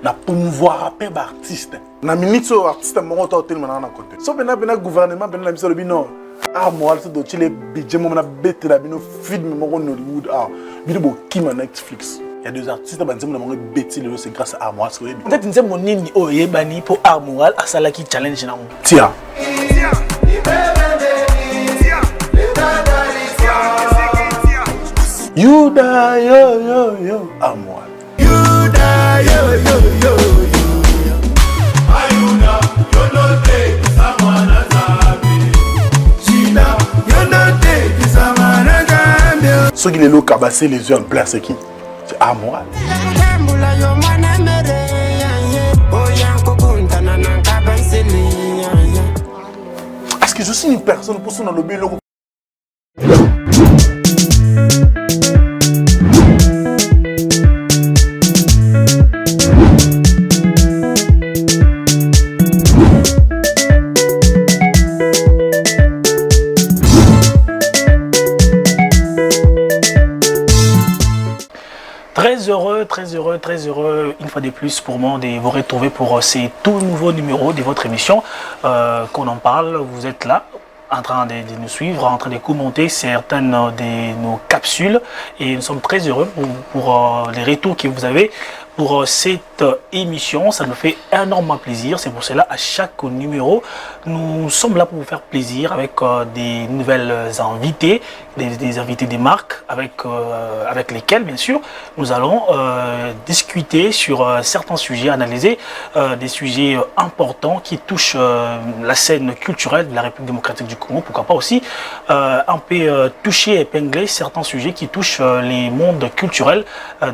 na promouvoir pe ba artiste na minute so artiste mo to hotel mana na côté so bena gouvernement bena la mission bino moi c'est do chile budget mo na bête la bino film mo Hollywood bino bo kima Netflix. Il y a deux artistes qui ont bêtis, c'est grâce à moi. Peut-être que mon nini oyebani pour Armoral à Salaki challenge na. Tiens. You die yo Armoral. You die yo. Ayuda yo no take someone azabi. Chida yo no take someone azabi. Ceux qui les lots cabasser les yeux en place c'est qui? C'est Armoral. Est-ce que je suis une personne pour son dans le bureau? Très heureux une fois de plus pour moi de vous retrouver pour ces tout nouveaux numéros de votre émission. Qu'on en parle, vous êtes là en train de nous suivre, en train de commenter certaines de nos capsules et nous sommes très heureux pour les retours que vous avez pour cette émission. Ça nous fait énormément plaisir. C'est pour cela à chaque numéro nous sommes là pour vous faire plaisir avec des nouvelles invités, des invités des marques avec lesquels bien sûr nous allons discuter sur certains sujets, analyser des sujets importants qui touchent la scène culturelle de la République démocratique du Congo. Pourquoi pas aussi un peu toucher, épingler certains sujets qui touchent les mondes culturels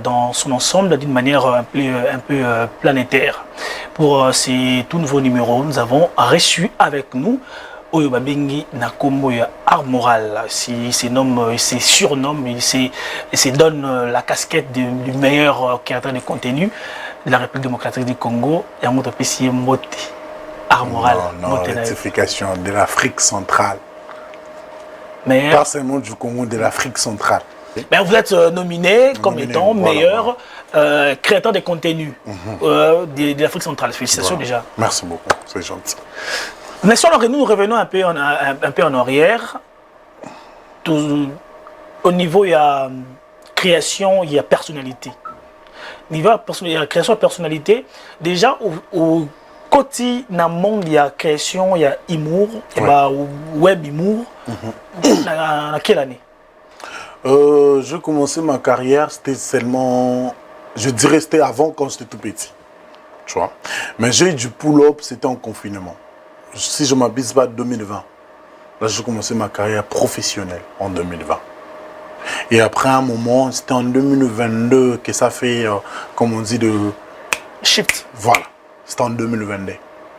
dans son ensemble d'une manière un peu planétaire. Pour ces tout nouveaux numéros, nous avons reçu avec nous Oyo Babengi Nakombo Armoral. Il se surnomme, il se donne la casquette du meilleur créateur de contenu de la République démocratique du Congo. Et en PC Mote Armoral. Non, rectification de l'Afrique centrale. Mais pas seulement du Congo, de l'Afrique centrale. Ben vous êtes nominé comme étant meilleur créateur de contenu de l'Afrique centrale. Félicitations déjà. Merci beaucoup, c'est gentil. Mais si nous revenons un peu en arrière, au niveau il y a création, il y a personnalité. Niveau il y a création et personnalité. Déjà au côté dans le monde il y a création, il y a humour, il y a web humour. Dans quelle année? J'ai commencé ma carrière, c'était seulement, je dirais c'était avant quand j'étais tout petit, tu vois. Mais j'ai eu du pull-up, c'était en confinement. Si je ne m'abuse pas, 2020. Là, j'ai commencé ma carrière professionnelle en 2020. Et après un moment, c'était en 2022 que ça fait, comme on dit, de shift. Voilà, c'était en 2022.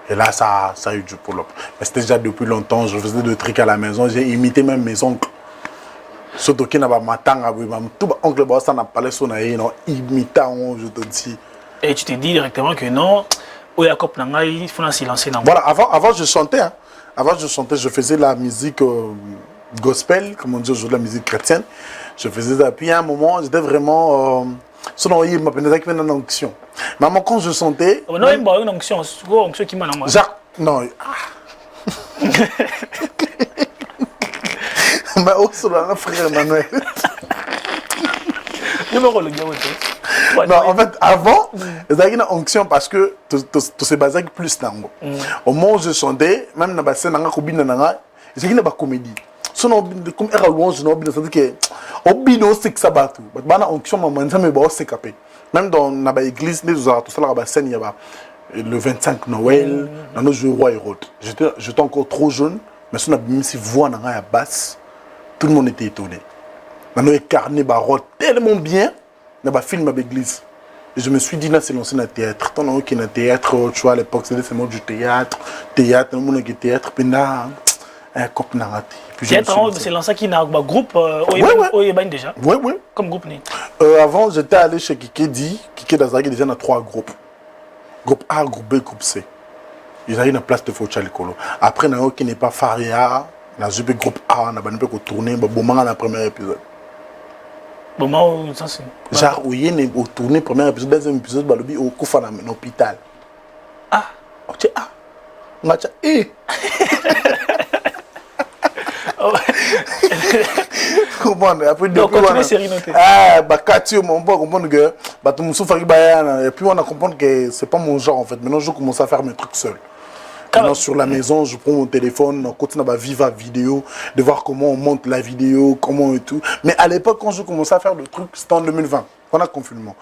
Et là, ça a eu du pull-up. Mais c'était déjà depuis longtemps, je faisais des trucs à la maison, j'ai imité même mes oncles. Surtout qu'il n'y a pas de tout oncle ça n'a pas les imitant, je te dis. Et tu te dis directement que non, il faut s'y lancer. Voilà, avant je chantais. Hein. Avant je chantais, je faisais la musique gospel, comme on dit aujourd'hui, la musique chrétienne. Je faisais ça. Puis à un moment, j'étais vraiment. Sinon, il m'appelait avec une onction. Maman, quand je chantais. Non, il y a une onction qui m'a nommé. Jacques, non. Mais où sont les frères Emmanuel? Non, en fait, avant, il y avait une onction parce que tu se basais plus dans au moment où je chantais, même dans la scène, il y avait une comédie. Sinon, comme elle a louange, je me que Obino c'est que ça bat tout. Mais la onction, ça me s'est capé. Même dans l'église, les autres, tout ça, la scène, il y a le 25 Noël, dans nos jeux Roi et Rôle. J'étais encore trop jeune, mais si on a mis si voix dans la basse, tout le monde était étonné. Dans nos carnets, barreaux tellement bien, dans le film à l'église. Et je me suis dit, là, c'est lancé dans le théâtre. Tant qu'on est dans le théâtre, tu vois, à l'époque, c'était seulement du théâtre, le monde qui est théâtre, puis là, un cop n'a raté. Théâtre, c'est lancé qui a un groupe, déjà. Oui. Comme groupe. Avant, j'étais allé chez Kikedi. Kikedi Dazaki, déjà, dans 3 groupes. Groupe A, groupe B, groupe C. Ils avaient une place de Faucha Likolo. Après, il y a qui n'est pas Faria. Dans le groupe A, on a tourné, on a le premier épisode. Bon, moi, ça c'est. Genre, où il y a tourné premier épisode, deuxième épisode, Balobi, au coup, dans l'hôpital. Ah! Ok, ah! On a dit, eh! Comprendre, après donc, continuez série notée. Ah, bah, Cathy, on peut comprendre que, bah, tout le monde souffre, et puis on a compris que c'est pas mon genre en fait. Maintenant, je commence à faire mes trucs seul. Maintenant, sur la maison, je prends mon téléphone, on continue à vivre la vidéo, de voir comment on monte la vidéo, comment et tout. Mais à l'époque, quand je commençais à faire le truc, c'était en 2020, on a confinement.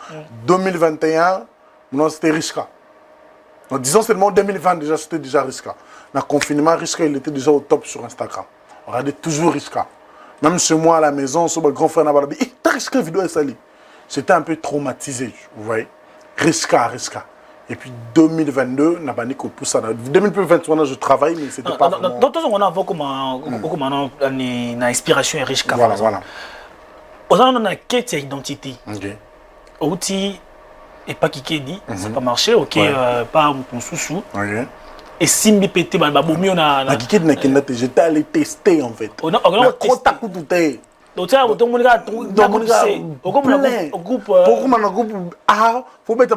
2021, non, c'était Rishka. Donc, disons seulement 2020 déjà, c'était déjà Rishka. Dans le confinement, Rishka, il était déjà au top sur Instagram. On regardait toujours Rishka. Même chez moi à la maison, sur mon grand frère n'a pas dit, t'as Rishka vidéo est salée. J'étais un peu traumatisé, vous voyez. Rishka. Et puis 2022, n'a pas dit qu'on pousse ça. 2021, je travaille, mais c'était pas vraiment... Donc, on a une inspiration et Rishka. Voilà. On a une quête d'identité. Ok. Outil et pas qui dit, ça n'a pas marché, ok, pas mon sous-sous. Ok. Et Simbi pété, on a. J'étais allé tester en fait. On a testé. Donc, tu as un groupe. Ah, faut mettre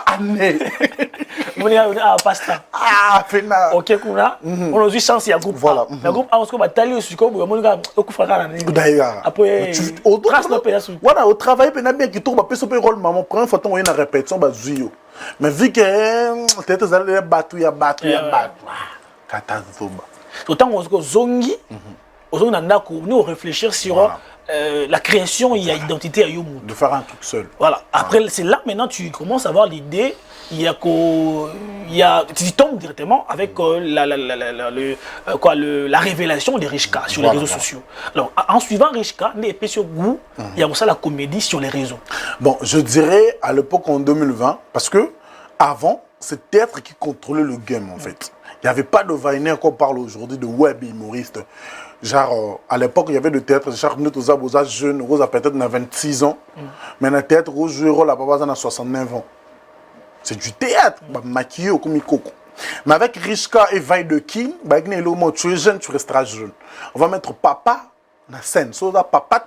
année. Ah, pasta. Ah, fena. Ok, on a eu chance, il y a un groupe. Voilà. Le groupe A, on se bat au sucre, on a d'ailleurs. après, voilà, au travail, il y a bien qui tourne, il y a un rôle, maman, première fois, on a une répétition, mais vu que peut-être vous allez battre, il y a battu. Catastrophe. Autant on zongi, nous réfléchir sur la création et l'identité à Yomu. De faire un truc seul. Voilà. Après, c'est là maintenant tu commences à avoir l'idée. Tu tombes directement avec la révélation de Rishka sur les réseaux sociaux. Alors, en suivant Rishka, sur goût, il y a aussi la comédie sur les réseaux. Bon, je dirais à l'époque en 2020, parce que avant, c'est théâtre qui contrôlait le game en fait. Il n'y avait pas de Viner qu'on parle aujourd'hui de web humoriste. Genre, à l'époque, il y avait le théâtre, genre, nous, tous les jeunes, Rose a peut-être 26 ans, mais le théâtre, Rose joue rôle à papa, on a 69 ans. C'est du théâtre, maquillé au comme coco. Mais avec Rishka et Vaidekin, tu es jeune, tu resteras jeune. On va mettre papa dans la scène. Papa,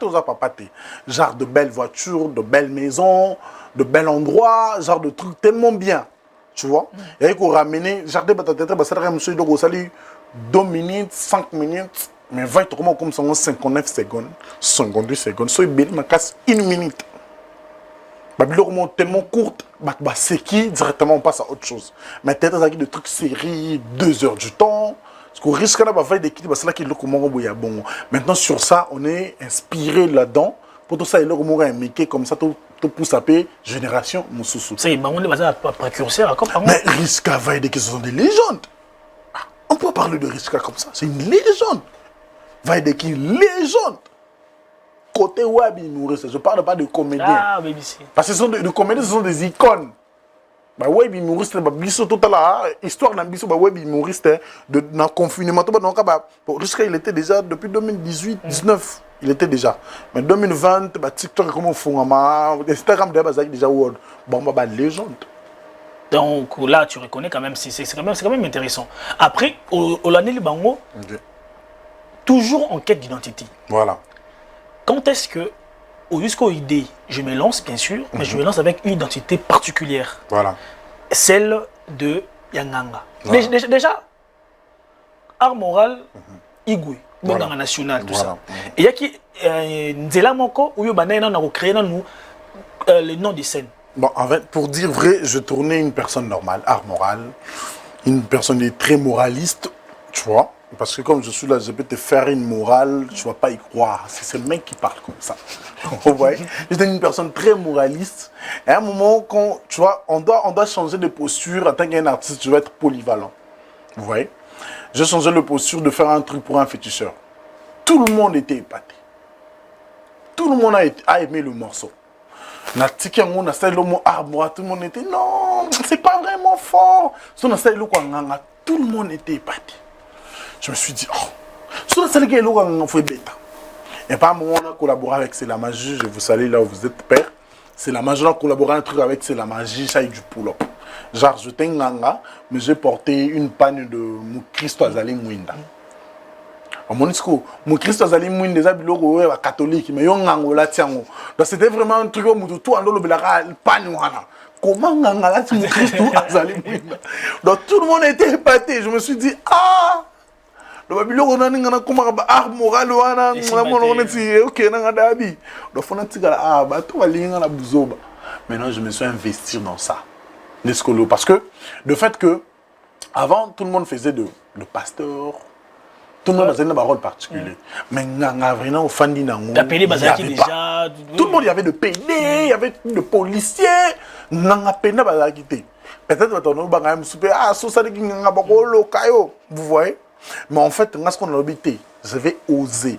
genre de belles voitures, de belles maisons, de bels endroits, genre de trucs tellement bien. Tu vois? Et qu'on ramène, genre de batates, ça va monsieur donc ça 2 minutes, 5 minutes, mais va être comme ça 59 secondes, 58 secondes, soit bien, ma casse 1 minute. Babylone tellement courte, c'est qui directement on passe à autre chose. Mais peut-être des trucs séries, 2 heures du temps. Parce qu'on risque d'avoir des kits, c'est là qu'il est comment bon. Maintenant sur ça, on est inspiré là-dedans. Pour tout ça, il est un mec comme ça, tout pousse à paix, génération, mon sous-sous. C'est on est basé à précurseur, comme mais Rishka Vaidekin, ce sont des légendes. On peut parler de Rishka comme ça, c'est une légende. Vaidekin, légende. Côté web humoriste, je ne parle pas de comédiens. Ah, BBC. Parce que les comédiens, ce sont des icônes. Bah, web humoriste, histoire d'un biso, web humoriste, dans le confinement, Rishka, il était déjà depuis 2018-19, il était déjà. Mais 2020, TikTok, comment on fait, Instagram, déjà, légende. Donc là, tu reconnais quand même, c'est quand même intéressant. Après, au l'année du Bango, toujours en quête d'identité. Voilà. Quand est-ce que, jusqu'aux idées, je me lance, bien sûr, mais je me lance avec une identité particulière. Voilà. Celle de Yanganga. Voilà. Déjà, art moral, Igwe, voilà. National, tout ça. Et il y a qui, Nzela Moko, où il y a créé le nom de scène. Bon, en fait, pour dire vrai, je tournais une personne normale, art moral, une personne très moraliste, tu vois. Parce que comme je suis là, je peux te faire une morale, tu ne vas pas y croire. C'est le mec qui parle comme ça. Vous voyez? J'étais une personne très moraliste. Et à un moment, quand, tu vois, on doit changer de posture. En tant qu'artiste, tu dois être polyvalent. Vous voyez? J'ai changé de posture de faire un truc pour un féticheur. Tout le monde était épaté. Tout le monde a aimé le morceau. Tout le monde était non, c'est pas vraiment fort. Tout le monde était épaté. Je me suis dit, oh, et pas un moment, on a collaboré avec C'est la Magie, je vous salue là où vous êtes père. C'est la Magie, on a collaboré un truc avec C'est la Magie, ça y est du pull-up. Genre, je t'ai nganga, mais j'ai porté une panne de Christo Azali Mwinda. Monisco, mon Christ azali mouine des abiloko catholique, mais yon ngango la tiango. Donc c'était vraiment un truc où tout ando le belara panuana. Comment nganga la mon Christ azali mouine. Donc tout le monde était épaté. Je me suis dit ah. Le babiloko on a ngana comment ba art moral wana ngana on dit OK nanga dabi. Donc fona tigala ah ba to balinga la buzoba. Maintenant je me suis investi dans ça. Nescolo parce que le fait que avant tout le monde faisait de pasteur. Tout le monde avait un rôle particulier. Mais vraiment, au fandi nango. Déjà. Tout le monde, il y avait de PD, il y avait de policiers. Nanga pena bazakité. Peut-être que on va même super ah ça de nganga bakolo kayo. Vous voyez? Mais en fait, ce qu'on a habité, je vais oser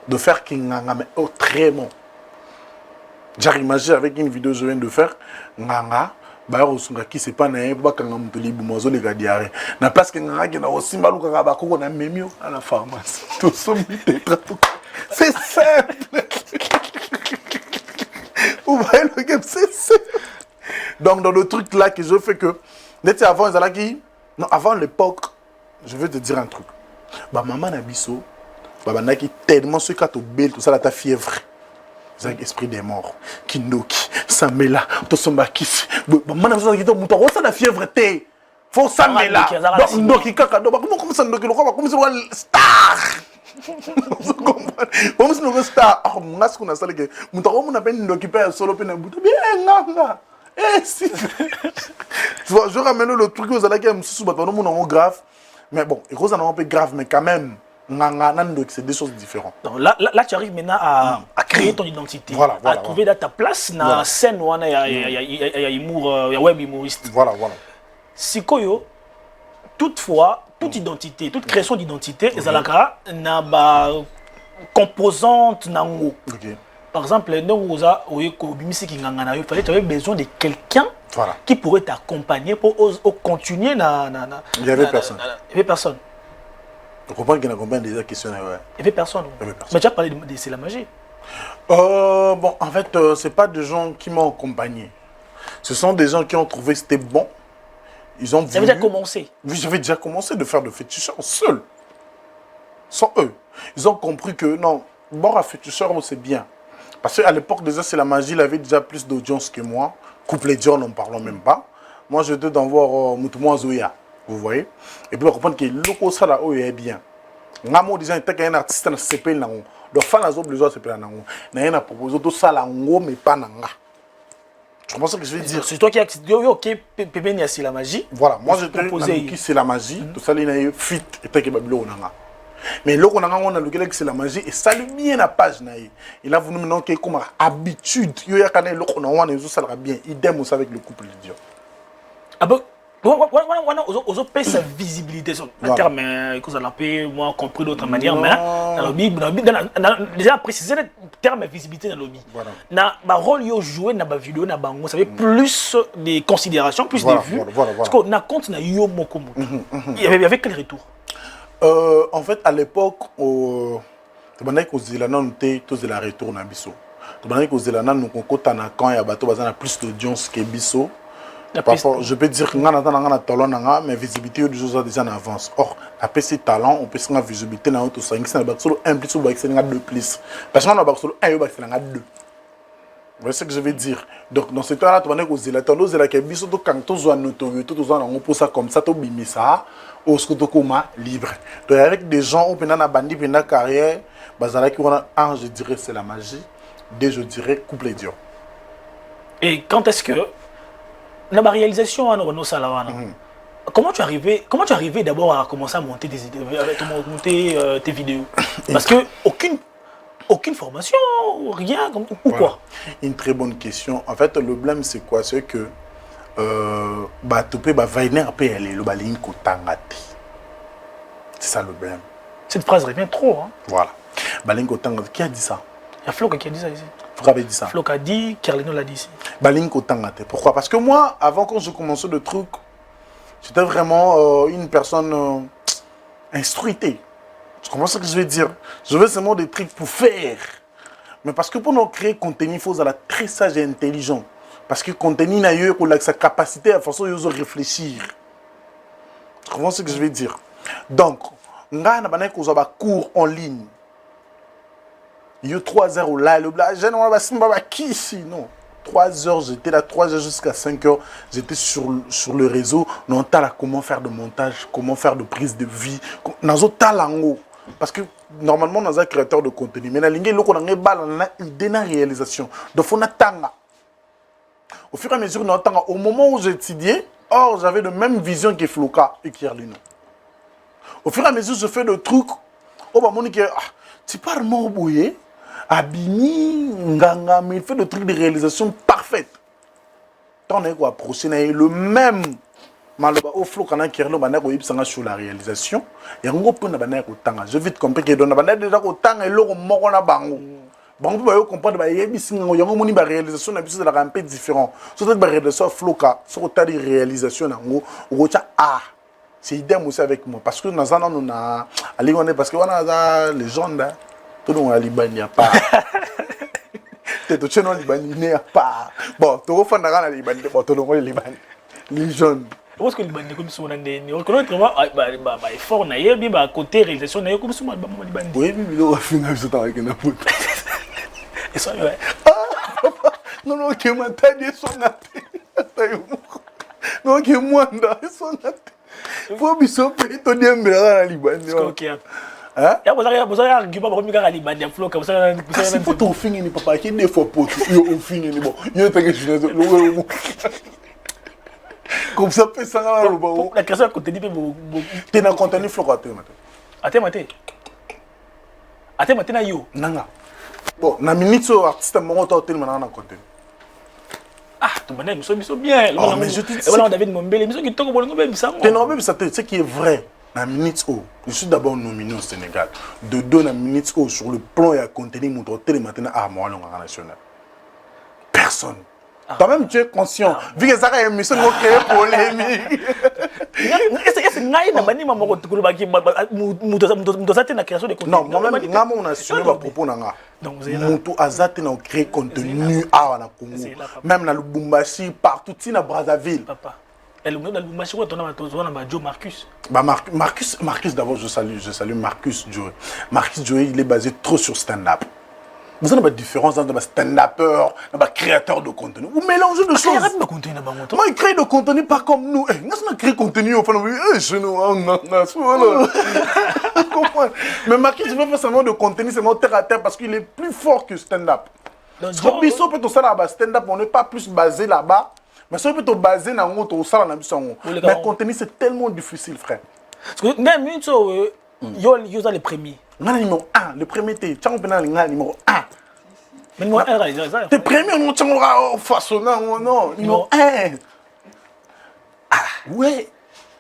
de faire nganga mais autrement. J'imagine avec une vidéo que je viens de faire nganga Bayo Sungaki c'est pas naé ba kanga mutuli bumozo les gadiare na place que nganga ki na osimba luka ka ba koko na memio à la pharmacie tout sommité c'est simple. Vous voyez le game c'est simple. Donc dans le truc là que je fais que n'était avant ils allaient non avant l'époque je veux te dire un truc ba maman na biso ba banaki tellement ce ka to bel tout ça la ta fièvre. C'est l'esprit des morts. Kindoki, Samela, Tosombakis. Maman, vous avez dit, vous avez la fièvre. Faut Samela. Ndoki, Kaka, comment ça Ndoki, comment ça star. Vous comprenez? Comment ça star? Oh, moi, ce qu'on a salé que, vous avez Ndoki, père solo, bien, nga. Eh, si. Je ramène le truc, vous allez dire, sous mon grave. Mais bon, et vous en avez un peu grave, mais quand même. C'est des choses différentes. Donc là, tu arrives maintenant à créer ton identité, voilà, à trouver ta place dans la scène où il y a web humoriste. Voilà. Sikoyo, toutefois, toute identité, toute création d'identité, ezalaka na ba composante nango. Par exemple, il fallait tu avais besoin de quelqu'un qui pourrait t'accompagner pour continuer. Il n'y avait personne. Il n'y avait personne. Je comprends qu'il y a combien déjà questions. Il n'y avait personne. Mais tu as parlé de c'est la magie. Bon, en fait, ce n'est pas des gens qui m'ont accompagné. Ce sont des gens qui ont trouvé que c'était bon. Ils ont voulu... J'avais déjà commencé. Oui, j'avais déjà commencé de faire de féticheurs seul. Sans eux. Ils ont compris que non, bon, à féticheur, c'est bien. Parce qu'à l'époque, déjà, c'est la magie, il avait déjà plus d'audience que moi. Couple Dior, n'en parlons même pas. Moi, je devais d'en voir Moutoumouan Zoya. Vous voyez? Et puis on comprend que le loco ça là est bien. Ngamo disant que un artiste na CP nango. Donc fan azo besoin CP nango. Na rien à proposer tout ça là ngo mais pas nanga. Tu comprends ce que je veux dire? C'est toi qui as dit OK Pépé ni la magie. Voilà, moi je te propose qui c'est la magie, tout ça il na fit et ta que babilo nanga. Mais loco nanga on a le que c'est la magie et ça lui bien la page na yi. Il a voulu maintenant que comme habitude, yo ya kana loco na on ça sera bien. Idem aussi avec le couple Dior. Ah bon? On a sa visibilité sur le terme que vous avez moi compris d'autres manières mais déjà préciser le terme visibilité dans le lobby na ba rôle yo jouer na ba vidéo na bango ça fait plus de considération plus de vues parce que na compte na yo moko il y avait quel retour en fait à l'époque tu bandai ko zela non té to zela retour na biso tu bandai ko zela nan ko kota na quand ya bato bazana plus d'audience que biso. Parfois, je peux dire que nous avons un talent, mais visibilité est déjà en avance. Or, après ces talents, on peut se faire visibilité dans tout ça. On a un plus ou deux plus. Parce qu'on a un deux. Vous voyez ce que je veux dire? Donc, dans ce cas-là, tu vas dire que les talents, c'est que les gens quand tu as une notoriété, tu as un peu ça comme ça, tu as ça, ou ce que tu as libre. Donc, avec des gens qui ont bandi, qui ont une carrière, un, je dirais, c'est la magie. Deux, je dirais, couple Dior. Et quand est-ce que dans ma réalisation, comment tu arrivais d'abord à commencer à monter tes vidéos? Parce que aucune formation, rien, ou quoi? Une très bonne question. En fait, le problème, c'est quoi? C'est que c'est ça le problème. Cette phrase revient trop. Hein? Voilà. Qui a dit ça? Il y a Flo qui a dit ça ici. Flo avait dit ça. Flo a dit, Carlino l'a dit ici. Pourquoi? Parce que moi, avant quand je commençais le truc, j'étais vraiment une personne instruitée. Tu comprends ce que je veux dire? Je veux seulement des trucs pour faire. Mais parce que pour nous créer contenu, il faut être très sage et intelligent. Parce que le contenu n'a eu que sa capacité à façon de réfléchir. Tu comprends ce que je veux dire? Donc, nga na bana ko ba cours en ligne. Yo 3 heures là le jeune on va simba ba kisi non. 3 heures, j'étais là 3 heures jusqu'à 5 heures, j'étais sur le réseau, non tala comment faire de montage, comment faire de prise de vie, nazo talango parce que normalement dans un créateur de contenu mais na lingue loko na ngebala na idée na réalisation. Donc faut na tanga. Au fur et à mesure na tanga au moment où j'étudiais, or j'avais la même vision que Floka et Kierlino. Au fur et à mesure je fais des trucs oh bah mon tu parles mon bouillé Abini, Nganga, mais il fait des trucs de réalisation parfaite. Tant on est quoi approcher le même maloba au flow quand on a kirlo bana ko ibsanga sur la réalisation et on peut na bana ko tanga je vite compris que don na bana déjà ko tanga eloko moko na bango bango ba yo comprendre ba yebisinga yango moni ba réalisation na biso la un peu différent surtout ba réalisation flow ka sur ta réalisation nango o cha c'est idem aussi avec moi parce que dans un an on a ali on est parce que on a les gens là tout le monde à Liban, il n'y a pas. Tu es au Liban, il n'y a pas. Bon, tu es au à Liban, tout le monde est Liban. Les jeunes. Parce que le Liban est comme ça, on a des efforts, à côté réalisation, on a comme ça, Liban. Oui, mais il a fini avec ce temps avec un pote. Et ça, ouais. Non, non, qui m'a taillé son athée. Non, qui m'a taillé son athée. Il faut que je paye ton diable à Liban. C'est ok. Hein? Il y a un argument pour me Liban, il y a un flow comme ça. C'est pour ton film, il papa qui des fois pour au film, bon, il y a un comme ça fait ça là le bas. La question contenu tu dans contenu flow à terre maté. Ate maté na yo. Nanga. Bon, na minute so artiste mo to tel na contenu. Ah, tu m'as dit, bien. Oh, mais je te dis. Voilà, David Mombele, mais qui tombe bon, même ça. Tu n'as même ça, ce qui est vrai. La minute O, je suis d'abord nominé au Sénégal. De deux, la minute O, sur le plan et à contenu, mon hôtel maintenant à moi, langue nationale. Personne. Toi-même, tu es conscient. Vu que ça a une émission qui créé polémique. Non, moi-même, on a assuré ma propos. Moutou Azate n'a créé contenu à la Congo. Même dans le Bumbashi, partout, dans Brazzaville. Papa. Et le monde de Marcus. Marcus d'abord, je salue Marcus Joey. Marcus Joey, il est basé trop sur stand-up. Vous avez une différence entre un stand-upper et un créateur de contenu. Vous mélangez de choses. Moi, il crée de contenu pas comme nous. Nous crée contenu au fond. Mais Marcus, il veut faire seulement de contenu, c'est mon terre à terre parce qu'il est plus fort que stand-up. Bisso peut faire stand-up, on n'est pas plus basé là-bas. Mais ça peut être basé dans un autre salle dans le mais le contenu c'est tellement difficile frère. Parce que même une chose yo les premiers. Ngana numéro 1, le premier t'es tu as ngana numéro 1. Mais numéro 1 réalisateur. T'es premier on tchangora façonnant non numéro 1. Ah ouais.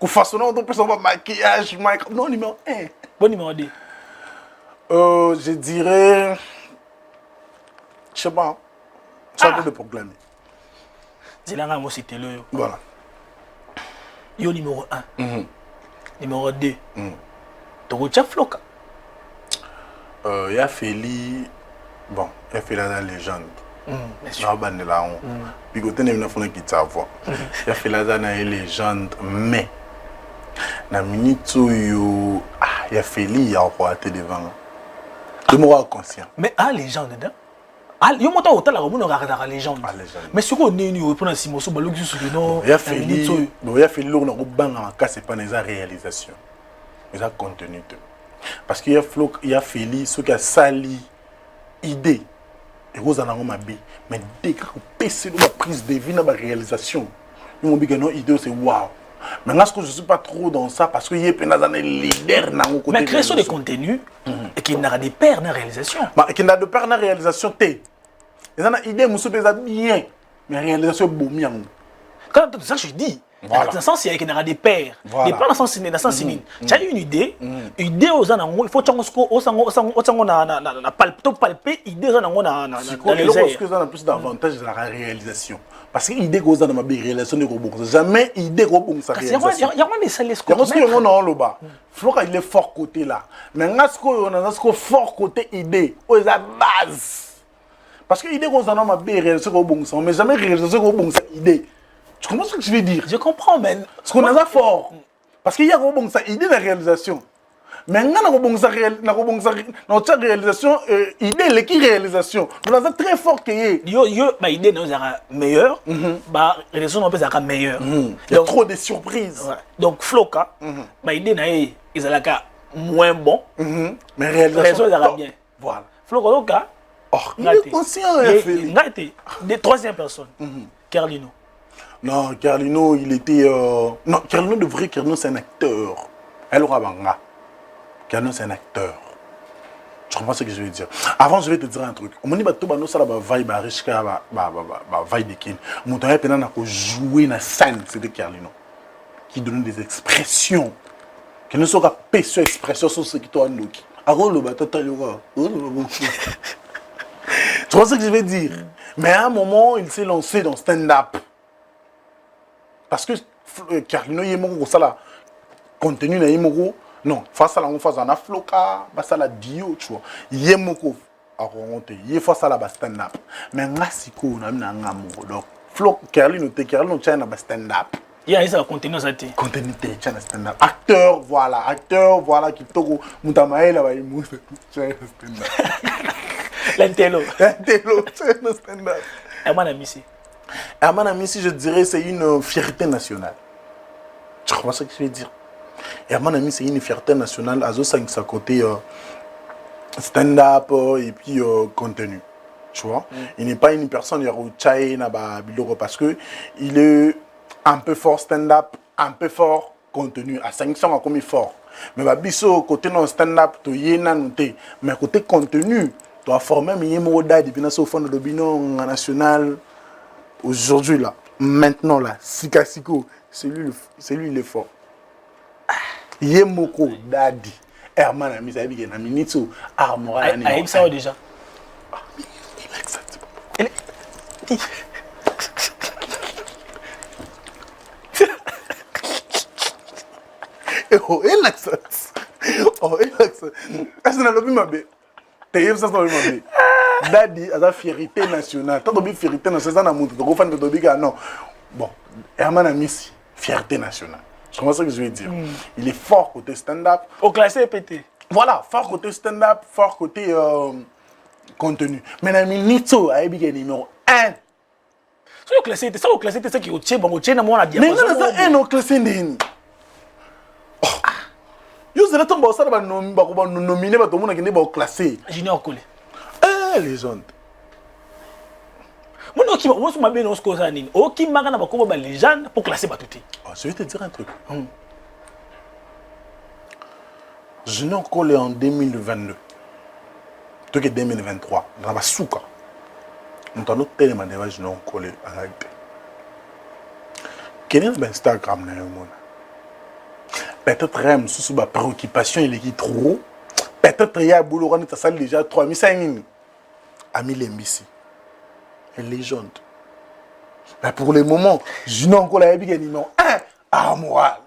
Qu'on façonnant on peut savoir maquillage, non numéro 1. Bon numéro 2. Je dirais je sais pas. C'est un peu de problème. Zilanga moi c'était le. Voilà. Yo numéro 1. Numéro 2. Torocha Floka. Il y a Feli. Bon, il y a Feli la légende. Bien sûr. Puis côté il y a Feli qui t'avoue. Il y a Feli la légende mais na minute où il y a Feli il y a quoi devant. Tout le monde est conscient. Mais légende dedans. Yo mota hôtel la on regarde légende. Mais ce qu'on est nous pour Simon so balok sur le nom. Il y a Feli. Il y a Feli on a banga en cas c'est pas les réalisation. Mais ça contenu. Parce qu'il y a Feli ce qui a sali idée et vous en avez mabé mais dès que PC la prise de vie dans la réalisation nous on dit que non idée c'est waouh. Maintenant, je ne suis pas trop dans ça parce qu'il y a des leaders dans le côté. Mais création de contenu et qu'il n'a des pères dans la réalisation. Mais qu'il n'a de pères dans la réalisation, il y a des idées qui sont bien, mais la réalisation est bien. Quand c'est ça que je dis. Dans le sens, il y a des pères. Des pères dans le sens ciné. Tu as une idée aux gens, il faut que tu palper idée aux gens dans les airs. Parce que plus d'avantages de la réalisation. Parce que l'idée aux gens dans ma réalisation ne rebondit jamais. Idée rebondit sa réalisation. Il y a des salles parce que on a le bas. Flora il est fort côté là. Mais on a fort côté idée. On est à base. Parce que l'idée aux gens dans ma réalisation rebondit. Mais jamais réalisation rebondit sa idée. Tu comprends ce que je veux dire? Je comprends, mais... Parce qu'on a ça fort. Parce qu'il y a une idée de la réalisation. mais nga na ko réalisation idée qui réalisation nous avons très fort que yo ba idée nous sera meilleur ba réalisation on peut sera meilleur il y a trop de surprises donc Floka ba idée na ils alaka moins bon mais réalisation sera bien voilà Floka loka il est conscient des troisième personne Carlino. Non, Carlino, il était... Non, Carlino, de vrai, Carlino, c'est un acteur. Elle aura banga. Carlino, c'est un acteur. Tu comprends ce que je veux dire? Avant, je vais te dire un truc. On m'a dit, tout le monde a vibe, vibe de Kin. Mon temps, il a joué dans la scène, c'était Carlino. Qui donnait des expressions. Qui ne sont pas pécieux expressions sur ce qui t'ont annoqué. Alors, le bateau, tu vois ce que je veux dire? Mais à un moment, il s'est lancé dans stand-up. Parce que Carlino Yemoko, ça là, contenu na Yemoko, non, face à la face à la Floka, face à la Dio, tu vois. Yemoko a remonté, il face à la stand-up. Mais Ngasiko, on a mis un amour. Donc, Carlino tient un stand-up. Il y a ça contenu ça té. Contenu tient un stand-up. Acteur, voilà, qui togo, Moutamaïla, il tient un stand-up. L'intello, tient un stand-up. Herman Amissi. Herman Amissi, je dirais, c'est une fierté nationale. Tu comprends ce que je veux dire? Herman Amissi, c'est une fierté nationale. Azo, ça côté stand-up et puis contenu. Tu vois? Il n'est pas une personne parce que il est un peu fort stand-up, un peu fort contenu. À 500, comme il est fort. Mais biso côté non stand-up, tu y es noté. Mais côté contenu, tu as formé un moda depuis au fond de l'opinion nationale. Aujourd'hui, là, maintenant, là, Sikasiko, c'est lui, il est fort. Yemoko, Dadi, Herman Amissi, il a mis Nitsu, Armora, il a ça déjà. Il est oh, il Dadi a la fierté nationale. Tant que fierté nationale, non. Bon, Herman Amissi, fierté nationale. Je comprends ce que je veux dire. Il est fort côté stand-up. Au classé pété. Voilà, fort côté stand-up, fort côté contenu. Mais Nitso a été numéro 1. Ça au classé, c'est ça qui au tché, bon au tché na moi la Mais non, c'est un au classé ndeni. Yo c'est là ton boss ça va nominer ba to mona kende ba classé. Junior Kole. Légende. Mon qui on se mabé nos causes nini. O qui maka na ba ko ba légende pour classer ba touti. Je vais te dire un truc. Junior Kole en 2022. Toi que 2023, na ba souka. Nous t'avons tellement de Junior Kole en réalité. Quel est Instagram na yo? Peut-être même sous ma préoccupation il est trop. Peut-être il y a boulot on ça déjà 3500 Ami Lemisi. Une légende. Mais pour le moment, je n'ai encore la numéro 1 à moral.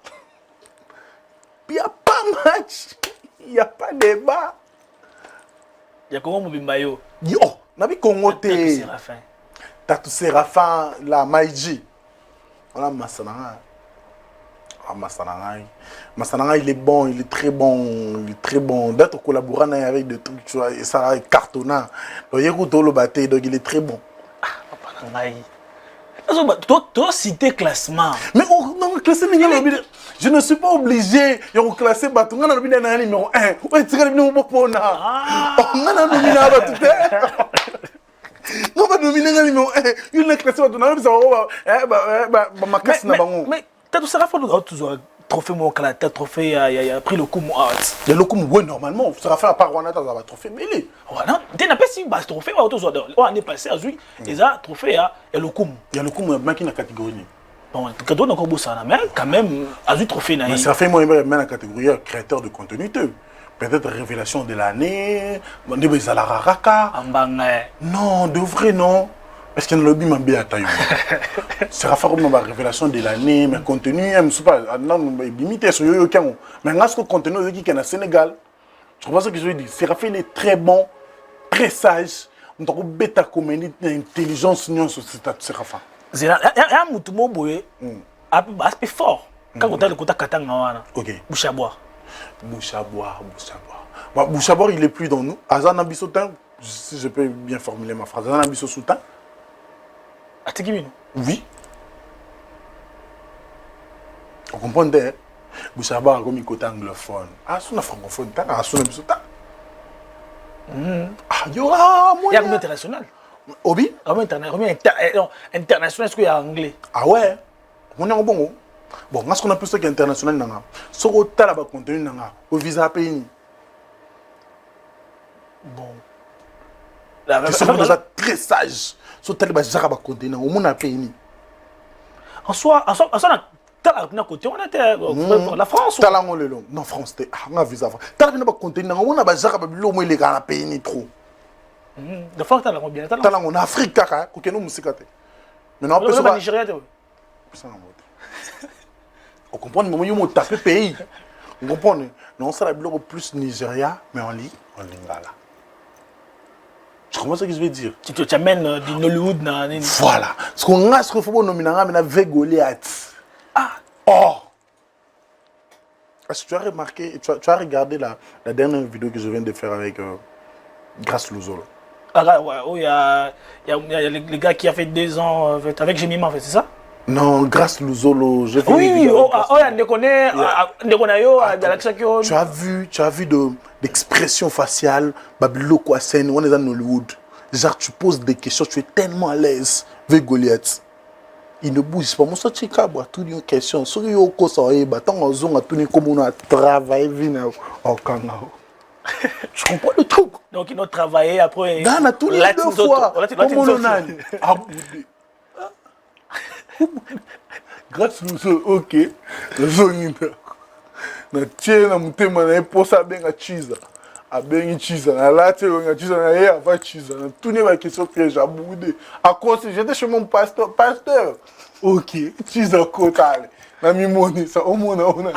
Il n'y a pas match. Il n'y a pas débat. Il y a comment Mobimba yo? Yo, nabi Congo te. Tatou Séraphin, la Maïji. Voilà Massananga. Massananga, il est bon, il est très bon. D'être collaborant avec des trucs, tu vois, et ça est cartonnant. Donc, il est très bon. Toi, citer classement. Mais non, classé, je ne suis pas obligé de classer Batunga dans le numéro 1. Ouais, tu regardes le numéro 1. On a nominé non, pas nominé le numéro 1. Il est classé Batunga, mais tu sais, Raphaël, tu as trophée mon caractère, trophée, il a pris le coup mon art. Le coup, oui, normalement, ça va faire à part Rwanda, ça va trophée, mais il est. Voilà, tu n'as pas si bas trophée, on est passé à Zui, et ça, trophée, et le coup. Il y a le coup, il y a une catégorie. Bon, tu dois encore bosser, mais quand même, à Zui, trophée, mais ça fait moi, il y a la catégorie créateur de contenu. Peut-être révélation de l'année, non, de vrai, non. Est-ce qu'il y a un lobby m'a bien attaqué? C'est vraiment ma révélation de l'année, mais contenu, je ne sais pas, limité sur Yo-Yo Kango. Mais là, ce contenu qui est au Sénégal, je pense que je veux dire, c'est Raphaël est très bon, très sage, on a une bêta comédie d'intelligence sur ce Raphaël. Il y a un mouton boy, un peu fort. Quand on a le contact Katanga, ok. Bouchabois. Bouchaboire. Bon, Bouchaboire, il est plus dans nous. Azan Abissotin, si je peux bien formuler ma phrase. Azan Abissoutin. Atikimino. Oui. Vous comprenez? Bouchaboire, comme il côté anglophone. Ah, c'est un francophone. Ah, c'est un Abissoutin. Ah, yo, ah, moi. Il y a un international. Obi? International, est-ce qu'il y a anglais? Ah ouais. On est en bon. Bon, moi, ce qu'on appelle ça qui est international, c'est que tu as le contenu au visa pays. Bon. Ils sont déjà très sages. Sur tel contenu au monde pays. En soi, côté, on était la France. Non, France, c'est un visa. Tu as le contenu, on a déjà le pays trop. De fois, tu as la bien. Tu as en Afrique, tu as le musique. Maintenant, on peut se Nigeria. On comprend, mais il y a un pays. On comprend. Non, ça a plus Nigeria, mais en Lingala. Tu comprends ce que je veux dire? Tu amènes du Nollywood. Voilà. Ce qu'on a, ce qu'il faut nominer, c'est Goliath. Ah! Oh! Est-ce que tu as remarqué, tu as regardé la dernière vidéo que je viens de faire avec Grâce Luzolo? Ah, ouais, il y a le gars qui a fait 2 ans avec Jemima, c'est ça? Non, Grâce Luzolo, j'ai fait oui, tu as vu d'expression faciale, Babilo Kwasen, on est dans Hollywood. Genre, tu poses des questions, tu es tellement à l'aise avec Goliath. Il ne bouge pas. Moi, ça, tu as une question. Si tu as une question, on a travaillé au Kangao. Je comprends le truc. Donc, ils ont travaillé après. On a tous les 2 fois. Grâce à ça, ok. Na tiens na mutema na posa benga chiza. Abengi chiza na late benga chiza na ye ava chiza. Na tout ne va question piège à boudé. À quoi c'est j'étais chez mon pasteur. Ok, chiza kotale. Na mimoni ça au mona ona.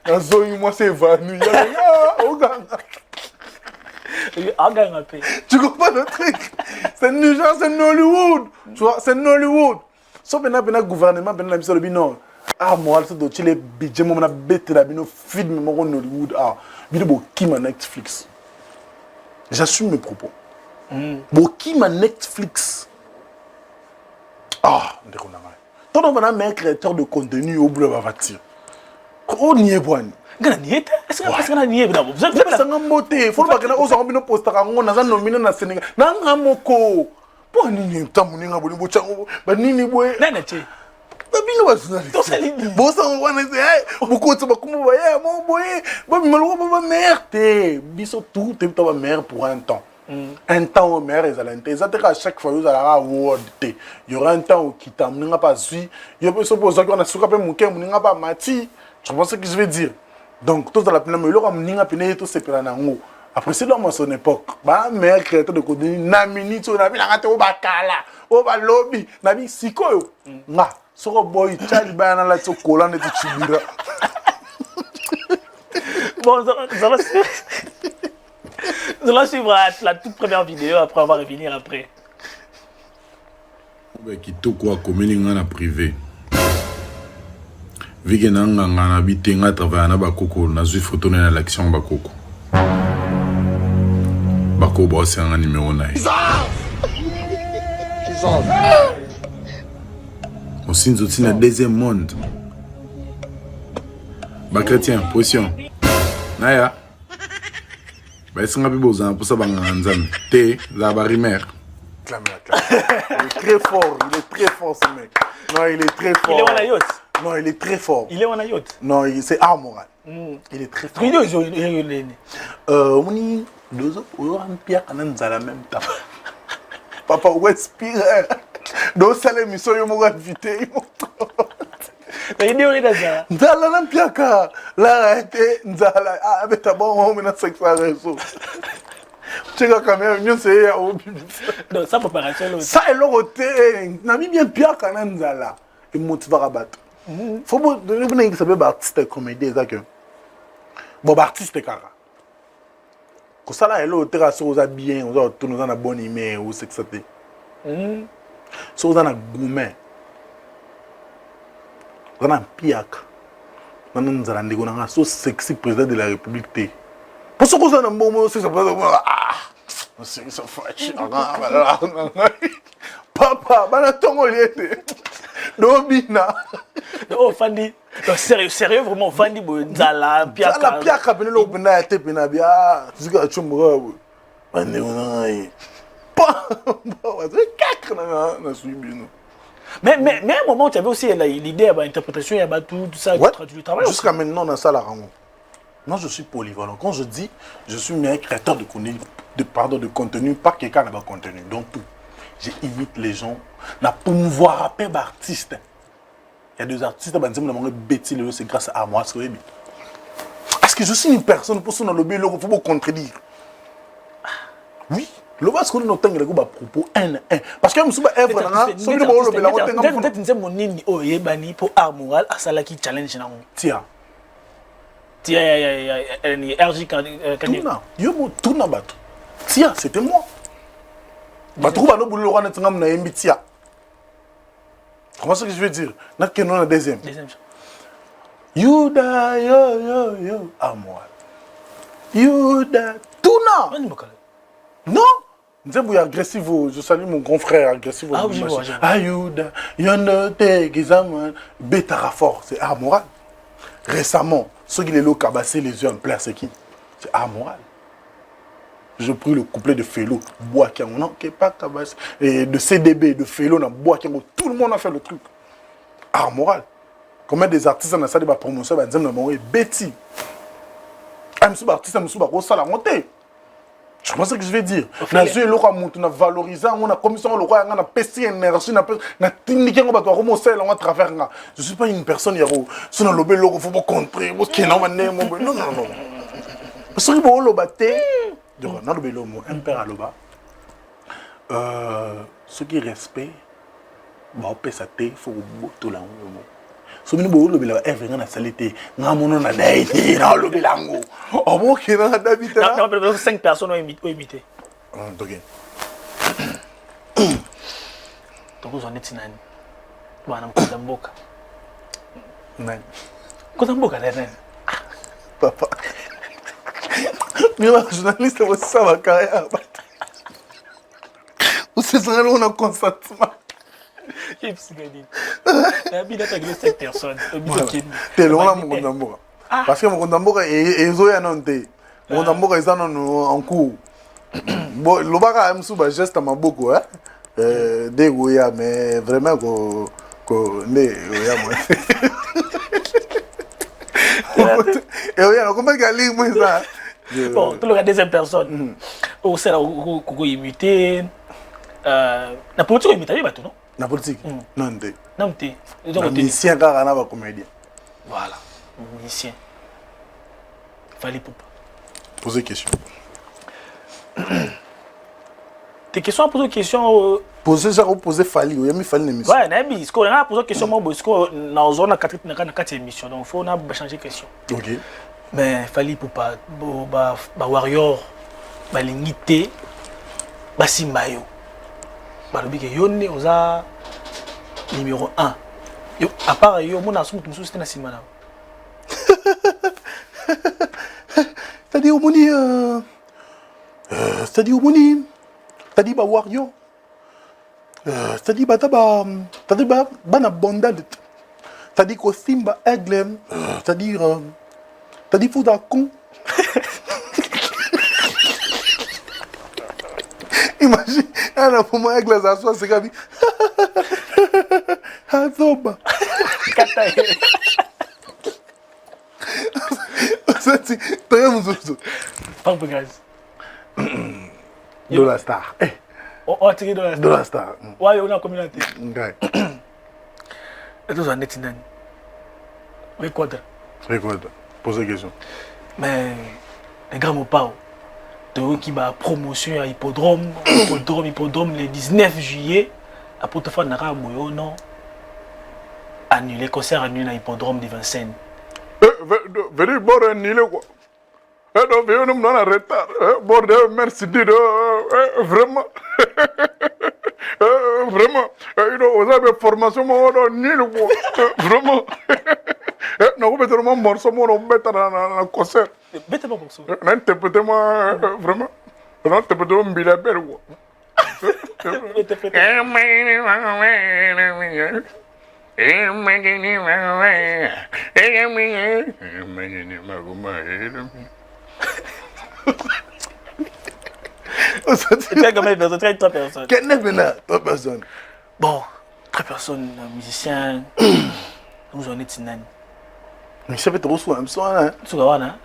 Na zoyi moi c'est vanu. Ah, oganga. Tu comprends le truc? C'est Niger, c'est Nollywood. Tu vois, c'est Nollywood. Sauf maintenant, le gouvernement, maintenant, la mission non. Ah, moi, c'est de les budgets, moi, on a bêté la bino film, moi, on Hollywood. Ah, bino qui m'a Netflix. J'assume mes propos. Bon, qui m'a Netflix. Ah, on est quand on a un créateur de contenu au boulot, va tirer. On y est bon. Est-ce qu'on a nié? Vous êtes ça n'a beauté. Il faut pas que nous ayons un poste à on a nominé dans le Sénégal. N'a moko. Pour nini tamu ninga boli bochango. Ba nini boy. Nana che. Ba bino ba journaliste. To sali. Bosa wana se hey. Boko tsa ba kumu ba ya mo boy. Ba malo ba mère te. Biso tout te ba mère pour un temps. Un temps au maire, ils allaient à chaque fois, ils allaient à Word. Il y aura un temps où qui t'a n'a pas su. Il y a personne pour ça qu'on a soupé mon cœur, n'a pas mati. Tu vois ce que je veux dire? Donc, tout à la peine, mais l'homme n'a pas pu tout se faire en haut. Après, c'est dans son époque. Bah, mère créateur de contenu, n'a mini, tu n'as pas raté au bacala, au lobby, n'a pas siko. Nga, sur boy, Charlie Bayana la chocolat de Chibira. Bon, nous allons suivre la toute première vidéo, après on va revenir après. Kitoko akomeli nga na privé vike na nganga na bitenga travailler na bakoko na zui photo na l'action bakoko bako boss nga numéro na on sinzo tina deuxième monde ba chrétien position naya ba singa bibo za pour ça banganga nzambe te za ba rimer. Il est très fort, ce mec. Non, il est très fort. Il est en yacht. Non, il est très fort. Il est en yacht. Non, c'est amoral. Il est très fort. On y deux autres, on a un pierre en la même temps. Papa, où expire? Donc, ça les missions, ils m'ont invité. Mais il est là. Nzala na mpiaka. Là, Nzala. Ah, mais t'as bon, on a 500 réseaux. Tu sais quand même, c'est au public. Non, ça peut paraître. Ça est l'autre. N'a mis bien pire quand même Nzala. Il motive à rabattre. Faut que ça peut artiste comédien ça que. Bon artiste cara. Quand ça là est l'autre ça vous a bien, vous avez tout nous en a bonne image ou c'est que ça t'est. Ça vous en a gourmet. Vous en a piak. Maintenant, nous allons dire que so sexy président de la République. Pour ce que vous avez un bon mot, c'est ça. C'est ça, papa, banatongo liete. Dobina. Oh, Fandi. Sérieux, vraiment, Fandi, Nzala, Piaka. Nzala, Piaka, Benelo, Benate, Benabia. Zika, Chumura. Bande, on a eu. Pas. Mais à un moment, tu avais aussi l'idée, l'interprétation, il y a tout ça, du travail. Jusqu'à maintenant, on a ça la rango. Moi, je suis polyvalent. Quand je dis, je suis un créateur de contenu, pas quelqu'un n'a pas contenu. Donc, tout. J'imite les gens. Na promouvoir un peu d'artistes. Il y a des artistes qui c'est grâce à moi. Parce que je suis une personne pour ça dans le il faut pas contredire. Oui. Le parce qu'on a autant de propos un. Parce que je suis œuvre peut-être une monini oh yebani pour art moral à ça qui challenge na Tia. RJ Tourna. Yo tourna bato. Tia, c'était moi. Bato ba no boulot roi na ngam na yembi Tia. Comment ça que je veux dire? N'a que non la deuxième. Yuda yo à moi. Yuda tourna. Non. Nzembo est agressif, je salue mon grand frère agressif. Ah oui, je vois. Ayuda, Yonote, Gizaman, Betarafor, c'est amoral. Récemment, ceux qui les lots cabassé les yeux en place, c'est qui? C'est amoral. Je pris le couplet de Félo, Boakian, non, qui n'est pas cabassé, et de CDB, de Félo, dans Boakian, tout le monde a fait le truc. Amoral. Combien des artistes ont fait des promotions, ils ont Betty. Un artiste, un artiste, la montée. Je pense que je vais dire. Na jeu loko mutu na valoriser on a commission loko nga na pesi énergie na tindiquer on ba to romo sel on travers nga. Je suis pas une personne yaro. So na lobé loko faut pas contrer. Parce que non non. Parce que bon lo baté. Donc na lobé lo mo un père à loba. Ce qui respect ba opesa te faut boto la ngo. So mini bo lobé la ever na salité nga mono na daité na lobé lango. Oh bon qui na d'habiter là. Non, 5 personnes ont imité. OK. Donc vous en êtes nani. Bana mkozamboka. Nani. Mkozamboka nani. Papa. Mais la journaliste aussi ça va carrière. Vous savez ça on a consentement. J'ai psychologique. La vie d'attaquer 5 personnes. T'es loin là mon Ndamboka. Parce que mon Ndamboka est zoya non te. Mon Ndamboka est en cours. Bon, le baka aime sous geste à ma beaucoup hein. Des goya mais vraiment ko ne goya moi. Et oui, alors comment qu'elle moi ça? Bon, tout le deuxième personne. Au c'est là où imiter na politique imiter ba tout non? La politique? Non, t'es. Non, t'es. Musicien, car on a comédien. Voilà, musicien. Fallait pour pas. Posez question. Tes questions à poser question. Poser ça, poser Fali. Il y a mis Fali l'émission. Ouais, Nabi, ce qu'on a posé question, moi, parce que dans la zone, on a 4 émissions. Donc, il faut changer de question. Ok. Mais Fallait pour pas. Warrior, Lingité, Simbayo. Balobi que yonne oza numéro 1. À part yo mon assume tout c'était na simana. C'est-à-dire omoni c'est-à-dire omoni c'est-à-dire ba warrior c'est-à-dire c'est-à-dire bana bondade c'est-à-dire ko simba aigle c'est-à-dire fouda con. Imagine, elle a pour moi avec les assois, c'est comme Azoba. C'est très moussouzou. Pas de grâce. De la star. Oh, tu es de la star. Ouais, on a communauté. Ok. Et tout ça, net inan. Record. Posez question. Mais, les gars, mon pao. Qui va promotion à hippodrome le 19 juillet à Portefeuille Nara non annulé concert annulé à hippodrome de Vincennes. Venez boire annulé quoi. Non venez nous en retard. Bordel merci vraiment. Vraiment vous avez formation nul quoi. Vraiment. Non, mais tellement morceau, moi, on met dans un concert. Bête pas pour ça. Non, t'es peut-être moi, vraiment. Non, t'es peut-être un bilabel, quoi. Tu as combien de personnes? 3 personnes. Quel est maintenant 3 personnes? Bon, 3 personnes, musiciens. Nous on est Tinani. Mais ça fait trop soin, même ça, hein? Sougawana.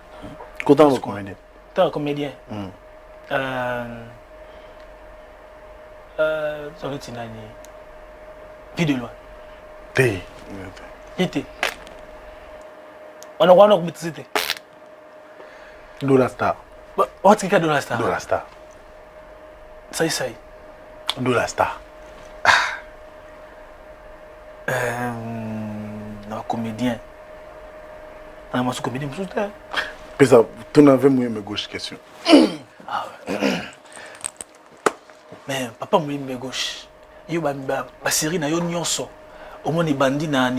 Content de comédien. Tu es un comédien. On est Tinani. Vie de loin. T'es. Ité. On a quoi comme c'était? Dola Star. On a tiré de la star. Dola Star. Ça y est, ça y est. Dola Star. Non, comédien. On a un comédien, je suis Puis ça, tu n'avais moins mes gauches question. mais papa moi me gauche. Yo ba série na yo nyonso. Au moins ebandi na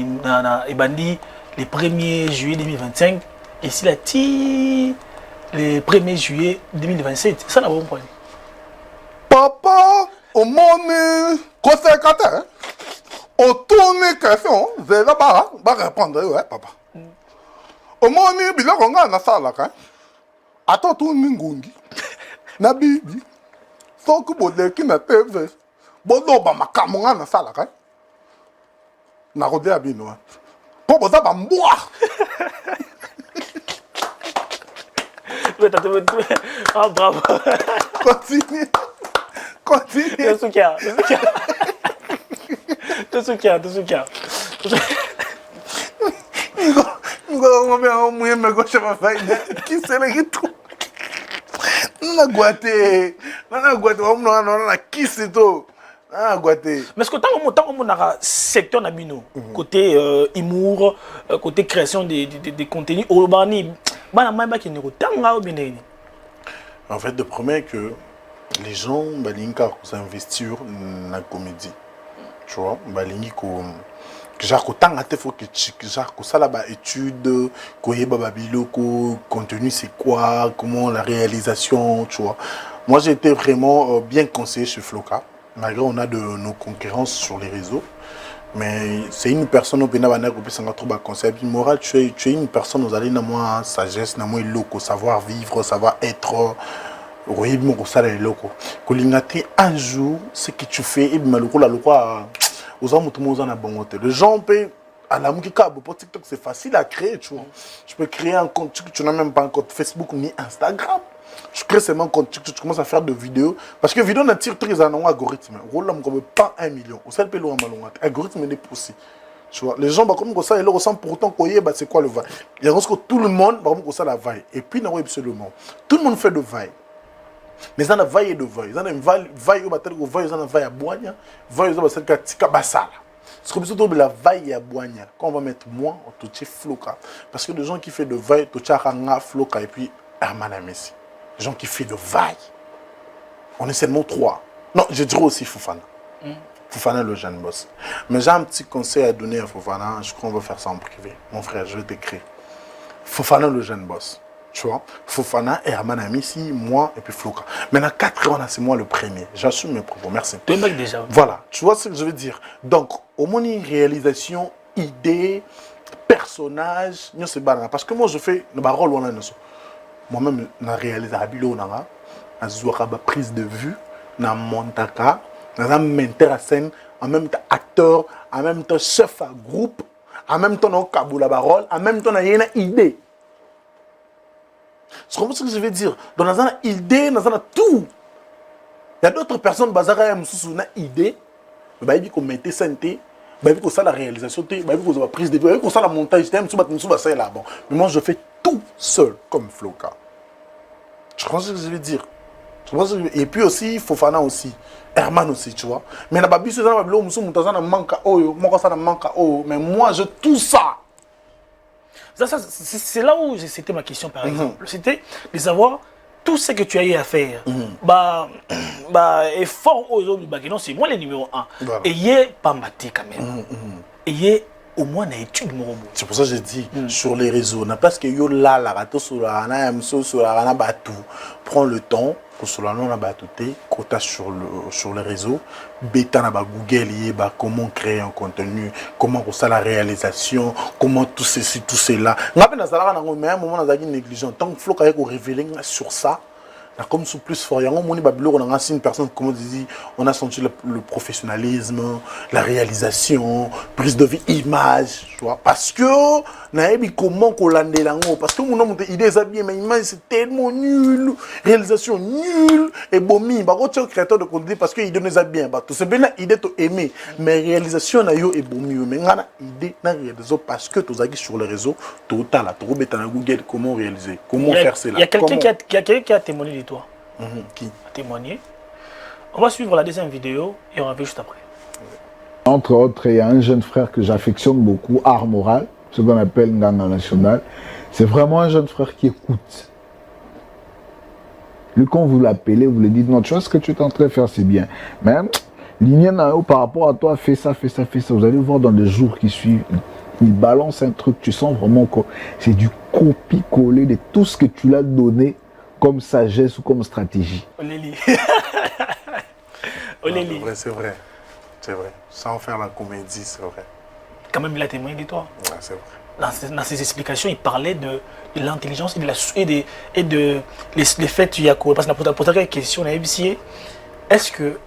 ebandi le 1er juillet 2025 et si la ti le 1er juillet 2027. Ça n'a pas compris. Papa, au monde, conséquent, on tourne question, c'est là-bas, va répondre, ouais, papa. Au monde, il on a na sala, hein. Attends, tout ningungi. Na bibi. Sans que vous qui na TV. Bon, non, bah, ma caméra na sala, hein. Na rodé à bino. Pour ça, bah, moi. Ah, bravo. Continue. Continue. Te soutiens. Te soutiens. Qui c'est le tout? On a guatté. On a qui c'est tout? On a guatté. Mais est-ce que tant qu'on a secteur nabino côté humour, côté création des contenus urbani, en fait, le premier est que les gens balinka s'investir dans la comédie. Tu vois, balingi que genre autant à faut que genre que ça là-bas étude, que babilo, contenu c'est quoi, comment la réalisation, tu vois. Moi j'ai été vraiment bien conseillé chez Floka, malgré on a de nos concurrences sur les réseaux. Mais c'est une personne au Bénin qui peut trop bas concept. Moral, tu es une personne, vous allez dans moi sagesse, dans moi loco, savoir vivre, savoir être. Oui, mon ça les locaux. Kolingate un jour, ce que tu fais, et malheureux la loi, aux hommes tout le monde en a bon côté. Les gens peuvent à la mouika, pour TikTok c'est facile à créer, tu vois. Tu peux créer un compte, tu n'as même pas un compte Facebook ni Instagram. Tu crées seulement un compte, tu commences à faire des vidéos. Parce que vidéo n'attire très un algorithme. Rôle comme pas 1 million. Au seul pélo en malonga. Algorithme est poussé. Tu vois, les gens, comme ça, ils le ressentent pourtant qu'on y est, c'est quoi le vaille? Il y a que tout le monde, comme ça, la vaille. Et puis, non, absolument. Tout le monde fait de vaille. Mais ça, la vaille et de vaille. Ça, une vaille, au bâtiment, vaille, ça, la vaille à Boigna. Vaille, ça, c'est Katika Bassala. C'est comme ça, la vaille à Boigna. Quand on va mettre moi, on touche Floka. Parce que les gens qui font de vaille, touchent Ranga, Floka et puis Herman Messi. Les gens qui font de vaille. On est seulement 3. Non, je dirais aussi Fofana. Fofana, le jeune boss. Mais j'ai un petit conseil à donner à Fofana. Je crois qu'on va faire ça en privé. Mon frère, je vais t'écrire. Fofana, le jeune boss. Tu vois, Fofana, Herman Amissi, moi et puis Floka. Maintenant, 4 ans, c'est moi le premier. J'assume mes propos. Merci. Tu es mec déjà. Voilà. Tu vois ce que je veux dire. Donc, au moins, une réalisation, idée, personnage, c'est banal. Parce que moi, je fais le rôle. Moi-même, je réalise la bilo, je prise de vue, je montaka, je menteur à scène, en même temps acteur, en même temps chef à groupe, en même temps kabou la parole, en même temps il y a une idée. C'est comme ça que je veux dire. Donc, dans une idée, dans un tout. Il y a d'autres personnes qui ont une idée, mais ils ont mis santé, ils ont la réalisation, ils ont la prise de vue, ils ont la montage, mais moi, je fais tout seul comme Floka. Je crois ce que je veux dire. Et puis aussi, Fofana aussi. Herman aussi, tu vois. Mais la babi, c'est ça, mais moi, je tout ça. C'est là où c'était ma question, par exemple. C'était de savoir tout ce que tu as eu à faire. Effort aux autres, c'est moi le numéro 1. Voilà. Et il y a pas maté quand même. Et il y a au moins une étude. C'est pour ça que je dis, sur les réseaux, parce que yo là, la rato sur la rana, sur la rana, batou, prends le temps pour sur la rana, batouté, quota sur les réseaux, bêta na ba Google, comment créer un contenu, comment ça la réalisation, comment tout ceci, tout cela. On a un moment, on a une négligence. Tant que Flo a révélé sur ça, comme sous plus fort, on a une personne, comme on dit, on a senti le professionnalisme, la réalisation, prise de vie, image, tu vois, parce que comment qu'on l'a parce que mon homme idée bien, mais image c'est tellement nul, réalisation nulle, et bon, tu es créateur de contenu parce que idée nous a bien, tout c'est bien idée to aimer, mais réalisation na yo et bon mieux, mais on a idée na réalisation parce que tu as sur les réseaux, tout à la trouver dans Google comment réaliser, comment faire cela. Il y a quelqu'un qui a témoigné de toi. Qui a témoigné. On va suivre la deuxième vidéo et on revient juste après. Entre autres, il y a un jeune frère que j'affectionne beaucoup, Art Moral, ce qu'on appelle Nganga National. C'est vraiment un jeune frère qui écoute. Lui, quand vous l'appelez, vous lui dites, non, tu vois ce que tu es en train de faire, c'est bien. Mais, l'Ignan par rapport à toi, fais ça, fais ça, fais ça. Vous allez voir dans les jours qui suivent, il balance un truc, tu sens vraiment que c'est du copie-coller de tout ce que tu l'as donné comme sagesse ou comme stratégie. Oléli. C'est vrai. C'est vrai. Sans faire la comédie, c'est vrai. Quand même, il a témoigné de toi. Ouais, c'est vrai. Dans ses explications, il parlait de l'intelligence et de les faits. Il y a quoi? Parce que pour ta question, est-ce que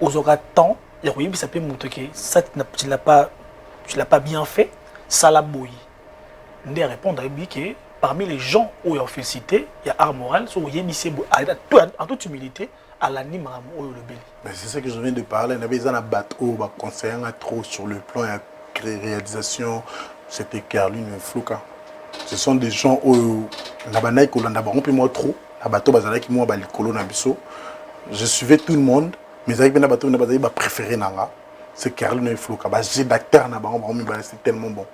aux aura temps, il y a ça peut montrer ça tu l'as pas bien fait, ça l'a bouilli. On doit répondre à que parmi les gens où il y a félicité, il y a Art Moral, en toute humilité, à l'anime au le béli. C'est ça que je viens de parler. Il y avait des bateaux, des conseillers trop sur le plan de réalisation. C'était Caroline Flouka. Ce sont des gens où je suivais tout le monde, mais ils préféré. C'est Caroline Flouka. J'ai d'acteur, c'est tellement bon.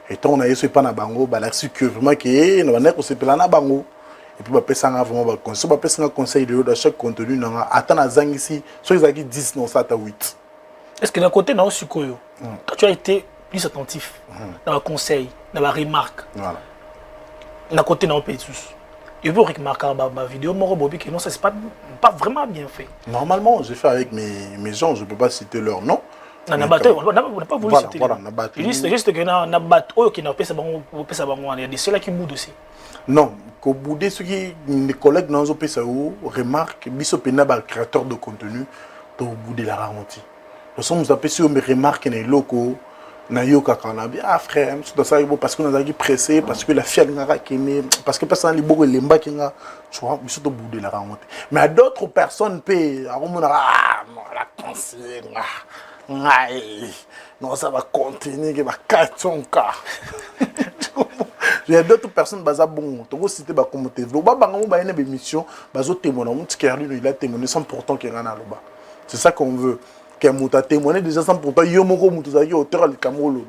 Et quand on a eu ce pan à Bango, il a su que vraiment que on s'est pelé à Bango. Et puis on a vraiment un conseil de chaque contenu. Attends à Zang ici, soit ils ont 10, non, ça 8. Est-ce que d'un côté, dans le quand tu as été plus attentif dans le conseil, dans la remarque, d'un côté, dans le pays, il veut remarquer ma vidéo, mon robot, que non, ça c'est pas vraiment bien fait. Normalement, j'ai fait avec mes gens, je ne peux pas citer leur nom. On n'a pas voulu citer. C'est juste que on a battu qui n'a pas il y a des ceux-là qui boudent aussi. Non, qu'au bout de ceux qui les collègues dans les PSAO remarquent Biso Pena créateur de contenu au bout de la ralentie. Nous sommes appelés sur mes remarques les locaux. Nayoka Kanabi, ah frère, parce que nous avons pressé, parce que la fière n'a qui parce que personne n'est pas les mbaki n'a, tu vois, mais surtout au bout de la ralentie. Mais à d'autres personnes, la conseiller, non, ça va continuer, il va 400 cas. Il y a d'autres personnes qui bon, tu vois, citer comme tu veux. Il y a une émission, il a témoigné sans pourtant qu'il y a un loba. C'est ça qu'on veut. Qu'il y a témoigné déjà sans pourtant, il y a un auteur de Cameroun.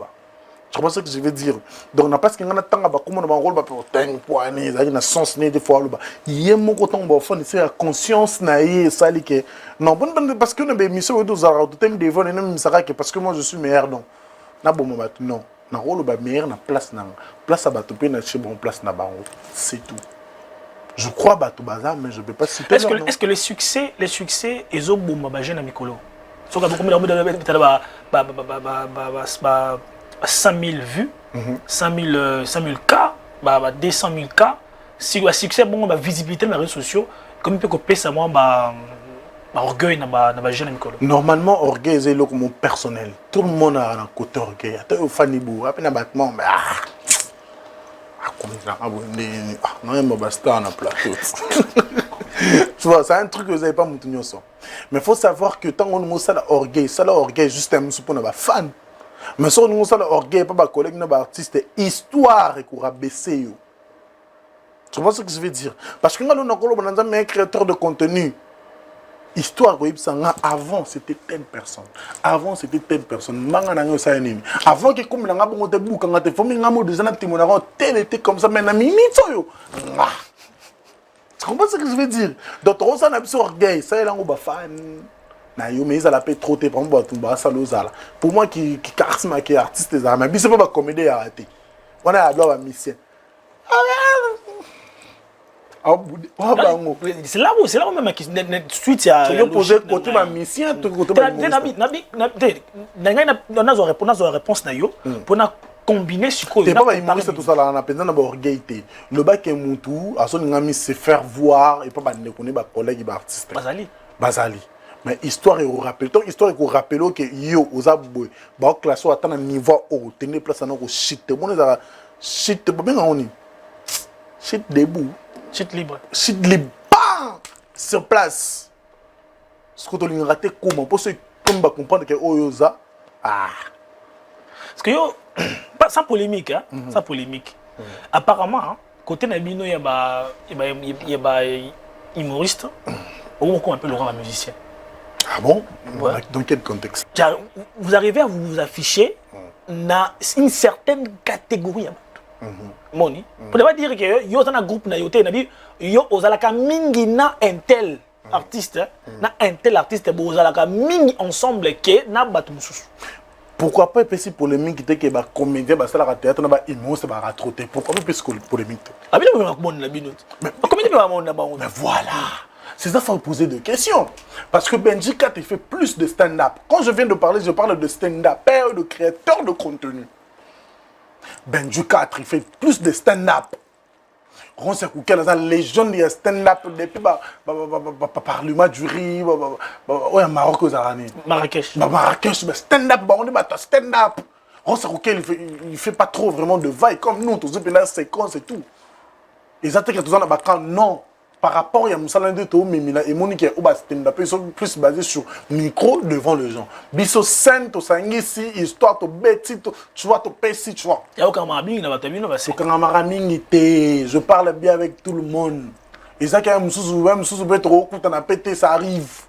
Je pense ce que je veux dire. Donc, on n'a pas ce qu'il y a un temps, comme on a un rôle, il y a un sens, des fois, il y a un temps, c'est la conscience, non, parce que nous avons mis ça au dos, parce que moi je suis meilleur, non. Non. Na rôle meilleur na place à Batopé na chez bon place na bango, c'est tout. Je crois Bato Bazar mais je peux pas citer. Est-ce que les succès ils ont bon ba jeune Mikolo. So ka beaucoup de 5000 vues, 5000 cas, 200 000 cas. Si le succès bon ba visibilité dans les réseaux sociaux, comme il peut copier ça moi orgueil na ba jeune Mikolo. Normalement orgueil c'est le comme personnel. Tout le monde a un côté orgueil. Attends au fanibou, après na battement mais comme ça non mais basta na plateau. Tu vois, c'est un truc que vous n'avez pas montré ça. Mais il faut savoir que tant on a ça orgueil juste un peu pour nos fans. Mais si on a ça orgueil pas ba collègue na ba artiste histoire et qu'on a baissé. Tu vois ce que je veux dire? Parce que nous on a un créateur de contenu. Histoire avant c'était telle personne. Avant c'était telle personne. Avant que comme la bon te bouc quand te famille ngamo des années témoignage tel était comme ça mais na minute yo. Tu comprends ce que je veux dire? Donc on s'en a besoin orgueil, ça est là on va fan. na yo mais ça la paix trop té pour moi tout ça lozala pour moi qui charisme qui artiste des armes mais c'est pas comédie arrêté on a la mission c'est là où même qui suite à je poser côté ma mission tout côté na réponse na yo pour na combiner sur quoi t'es pas humoriste tout ça là on a besoin d'avoir orgueillité le bac est moutou à son ngami se faire voir et pas ba ne connaît ba collègue ba artiste bazali mais histoire et au rappel donc histoire et au rappel que yo ozaboy ba classe au atteindre niveau haut tenir place na ko shit bon ça shit ba bien on shit debout shit libre bam sur place ce que tu as raté comment pour ceux comme ba comprendre que oyoza parce que yo pas sans polémique hein sans polémique apparemment hein, côté Nabino il y a humoriste ou on appelle Laurent musicien. Ah bon? Ouais. Dans quel contexte? Vous arrivez à vous afficher dans une certaine catégorie. Moni. Pour ne pas dire que yo dans un groupe na yote na bi yo ozalaka mingi na un tel artiste na un tel artiste bo ozalaka mingi ensemble que na batu mususu. Pourquoi pas épais polémique dès que ba comédien ba ça la théâtre na ba humoriste ba ratroter pourquoi pas épais polémique? Ah bien on bon la binute. Mais comédien ba mon na ba. Mais voilà. C'est ça, il faut poser des questions. Parce que Benji Kat, il fait plus de stand-up. Quand je viens de parler, je parle de stand-up, de créateur de contenu. Benji Kat, il fait plus de stand-up. On sait que la légende du stand-up, depuis Parlement du riz, Maroc aux Aranées. Marrakech. Marrakech, stand-up, on est stand-up. On sait qu'il ne fait pas trop vraiment de vagues comme nous, tous les séquences et tout. Ils attaquent tous en abattant, non. Par rapport à Moussala Ndeto, Mimina et Monique, ils sont plus basés sur micro devant les gens. Biso scène, to sangisi, histoire, to bêti, tu vois, to pessi, tu vois. Il y a aucun marabing, c'est quand je parle bien avec tout le monde. Et ça, quand Moussou peut être au coup, t'en as pété, ça arrive.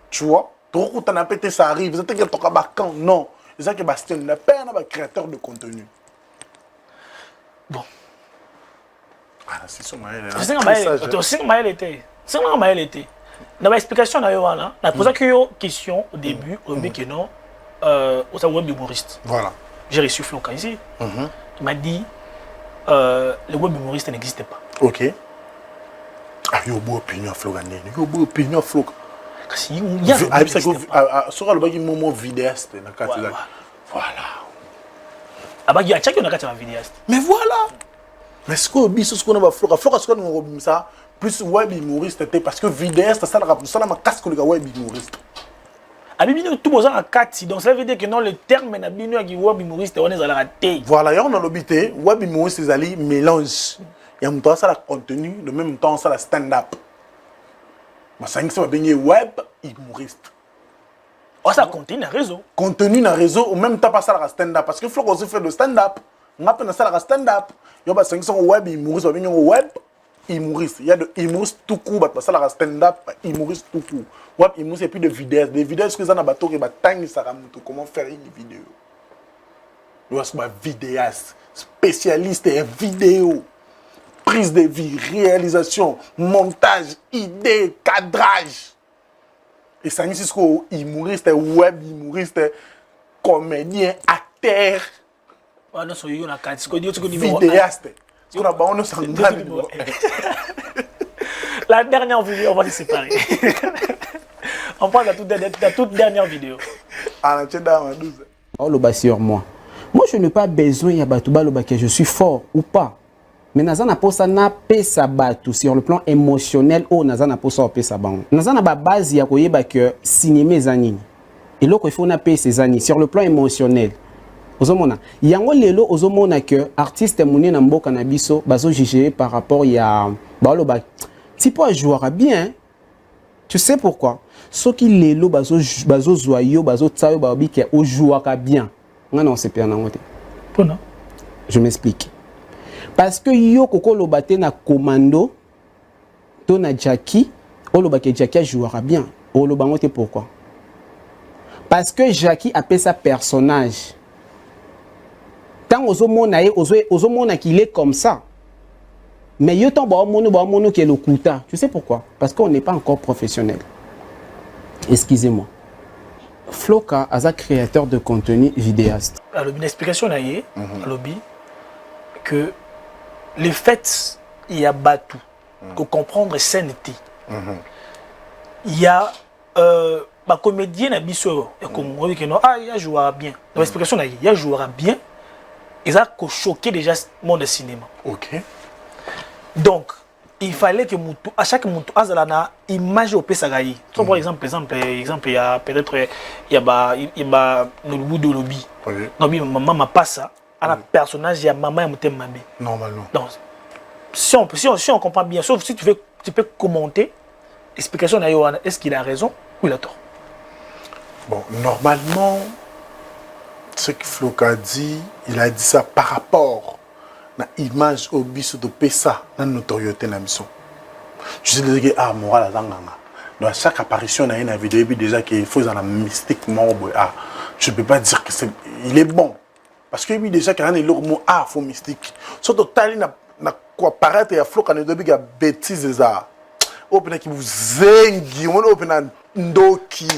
Tu vois, trop coup, t'en as pété, ça arrive. C'est que t'as pas quand, non. Et ça, que Bastien n'a pas un créateur de contenu. Bon. C'est ça, dans ma explication, je posé une question au début, au début que non, au web humoriste. Voilà. J'ai reçu Flo ici. Il m'a dit le web humoriste n'existe pas. Ok. Ah, il y a une bonne opinion, Flo. Il y a une bonne opinion, Flo. Il y a un moment vidéaste. Voilà. Il y a un vidéaste. Mais voilà. Mais ce qu'on a ce qu'on a Flora, ce qu'on a ça, plus web humoriste, parce que vidéaste, ça la casque le web humoriste. Abibino tout besoin à 4, donc ça veut dire que non le terme n'abino qui web humoriste on est à la raté. Voilà, et on a l'obité, web humoriste c'est ali mélange. Et en même temps ça la contenu, en même temps ça la stand-up. Mais ça va bien web humoriste. Oh ça contenu dans réseau. Contenu dans réseau, en même temps pas ça la stand-up parce que Flo aussi fait de stand-up. On appelle ça la stand-up. Il y a des web humoriste, il y a web humoriste. Il y a de humoriste tout court, ça la stand-up humoriste tout court. Web humoriste et puis de vidéos. Des vidéos que ça n'a pas tout comment faire une vidéo. Il y a des vidéastes, spécialistes en vidéo, prise de vie, réalisation, montage, idée, cadrage. Et ça c'est ce que humoriste, web humoriste, comédien, acteur. Ah non, c'est une carte. Vidéaste. La dernière vidéo, on va les séparer. On parle de la toute dernière vidéo. Oh, le sur moi. Moi, je n'ai pas besoin que je suis fort ou pas. Mais nazana posa na pesa batu sur le plan émotionnel ou nazana posa pesa bango. Nazana ba base ya koyeba que cinéma zanini. Et loko il faut na pesa zanini sur le plan émotionnel. Ozomona yango lelo ozomona que artiste moni na mboka na biso bazo juger par rapport ya balo ba tipo jouera bien. Tu sais pourquoi? Ceux qui lelo bazo zoyo bazo tsayo ba bi ke o jouera bien. Non c'est bien nangote. Pourquoi? Je m'explique. Parce que yo koko lobate na commando to na Jackie, o lobake Jackie jouera bien. O lobangote pourquoi? Parce que Jackie a fait sa personnage. Tant ozomona qu'il est comme ça. Mais yo tant mono qui est le kuta. Tu sais pourquoi? Parce qu'on n'est pas encore professionnel. Excusez-moi. Floka est un créateur de contenu vidéaste. Alors, une explication là, lobby, que le fait, il y a Batou, que comprendre scèneté. Il y a ma comédienne Abisso, et comme on dit que non, il jouera bien. Dans l'explication là, il jouera bien. Ils ont choqué déjà le monde du cinéma. Ok. Donc, il fallait que à chaque moutou, azalana image au pesagaï. Par exemple, il y a peut-être il y a le bout de lobby. Non, mais maman m'a pas ça. À la personnage, il y a maman et mamé. Normalement. Donc, si on comprend bien, sauf si tu peux commenter, explication de Yohana, est-ce qu'il a raison ou il a tort? Bon, normalement, ce que Floka dit, il a dit ça par rapport à l'image au biso de Pessa, la notoriété de la mission. Tu sais, que ah, moral à Zanganga. Donc, chaque apparition dans une vidéo, il déjà qu'il faut un mystique mort. Ah, je ne peux pas dire que il est bon. Parce que déjà qu'il y a un mot ah, faut mystique. Surtout, il n'a quoi paraître, il y a Floka, il y a bêtises. Oh, il y a qui vous zengi, il y a ndoki.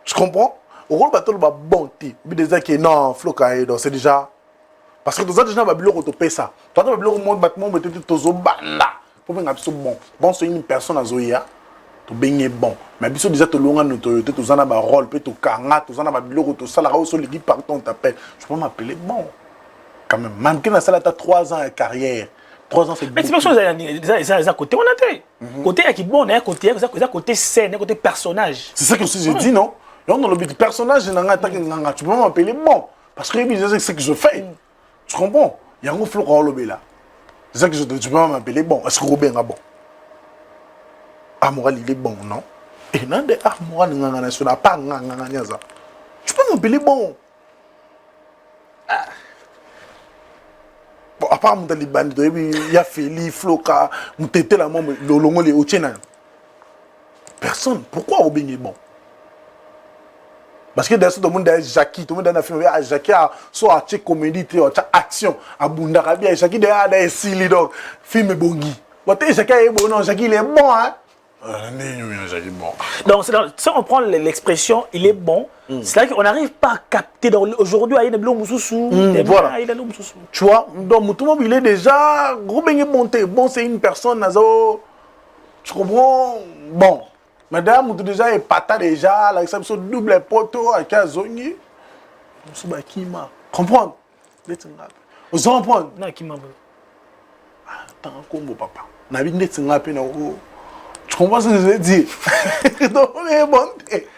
Tu comprends? Au rôle bateau la bonté. Il déjà que non, Floka c'est déjà parce que dans déjà babilo ko to pesa. Toi babilo monde battement mettre tozo banda. Pour bien absolu bon. Bon c'est une personne à zoya. To benye bon. Mais biso déjà to longa notoriété to zana ba rôle peut to kanga to zana babilo ko to sala au sol l'équipe partout on t'appelle. Je peux m'appeler bon. Quand même manquer dans ça là t'as 3 ans de carrière. 3 ans c'est mais c'est pas ça côté on a été. Côté qui bon on côté scène, côté personnage. C'est ça que je dis non. Donc, dans le but du personnage, tu peux m'appeler bon. Parce que c'est ce que je fais. Tu comprends? Il y a un flou au lobby là. C'est ça que tu peux m'appeler bon. Est-ce que Robin est bon? Amoral, il est bon, non? Et non, de Amoral, tu n'as pas ça. Tu peux m'appeler bon. Bon, à part mon taliban, il y a Feli, Floka, mon tété, la maman, le longo, les Ochena. Personne. Pourquoi Robin est bon? Parce que derrière tout le monde est Jackie, tout le monde est film avec Jackie, soit à tchèque comédie, à action, à Bundarabi, Jackie derrière des silly donc film bongi. Votre Jackie est bon, non, Jackie il est bon, hein? Jackie bon. Donc si on prend l'expression il est bon, c'est là qu'on n'arrive pas à capter aujourd'hui il y a des blancs moussous, voilà. Il y a des moussous. Tu vois, donc tout le monde il est déjà gros bien monté. Bon, c'est une personne nazo. Tu comprends? Bon. Madame, tu déjà épata déjà, la exception double poteau avec un zoni. Je sais qui m'a. Comprendre? Vous comprenez? Non, qui m'a. Attends, combo papa. N'a bien dit na tu comprends ce que je veux dire? Donc, Robin bonté.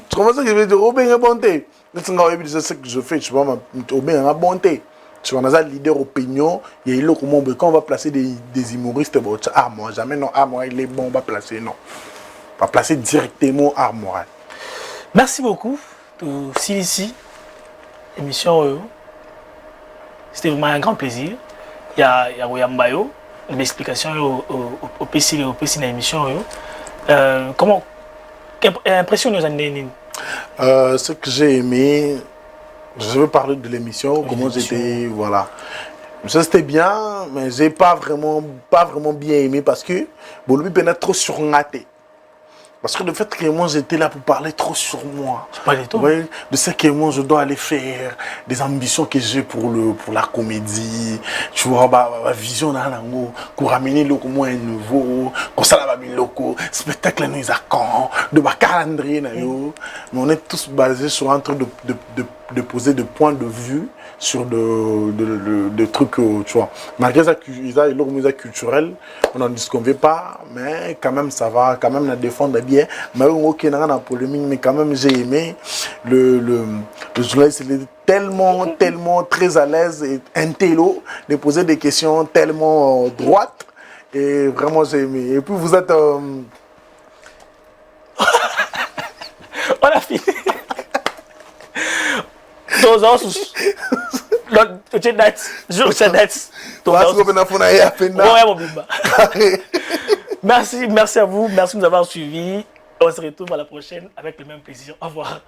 Tu comprends ce que je veux dire? Robin est bonté. C'est ce que je fais, tu vois, Robin est bonté. Tu vois, on a un leader opinion, il y a le comment quand on va placer des humoristes, ah moi jamais non, ah moi il est bon, on va placer non. On va placer directement Armoral. Merci beaucoup. Ici, émission. C'était vraiment un grand plaisir. Il y a Oyambayo, l'explication au PC dans l'émission. Comment impression nous a ce que j'ai aimé, je veux parler de l'émission, comment j'étais, voilà. Ça c'était bien, mais j'ai pas vraiment bien aimé parce que bon, lui peut être trop surnaté. Parce que le fait que moi j'étais là pour parler trop sur moi, de ce que moi je dois aller faire, des ambitions que j'ai pour la comédie, tu vois, ma vision là, pour ramener le moins nouveau, comme ça là, le spectacle nous a quand, de ma calendrier, mais on est tous basés sur un truc de poser des points de vue sur de trucs, tu vois. Malgré ça, ils ont leur musée culturel, on n'en disconvient pas, mais quand même ça va, quand même la défendre bien. Mais ok, dans la polémique, mais quand même j'ai aimé le journaliste, il est tellement très à l'aise et intello de poser des questions tellement droites et vraiment j'ai aimé. Et puis vous êtes on a fini. Merci à vous, merci de nous avoir suivis. On se retrouve à la prochaine avec le même plaisir. Au revoir.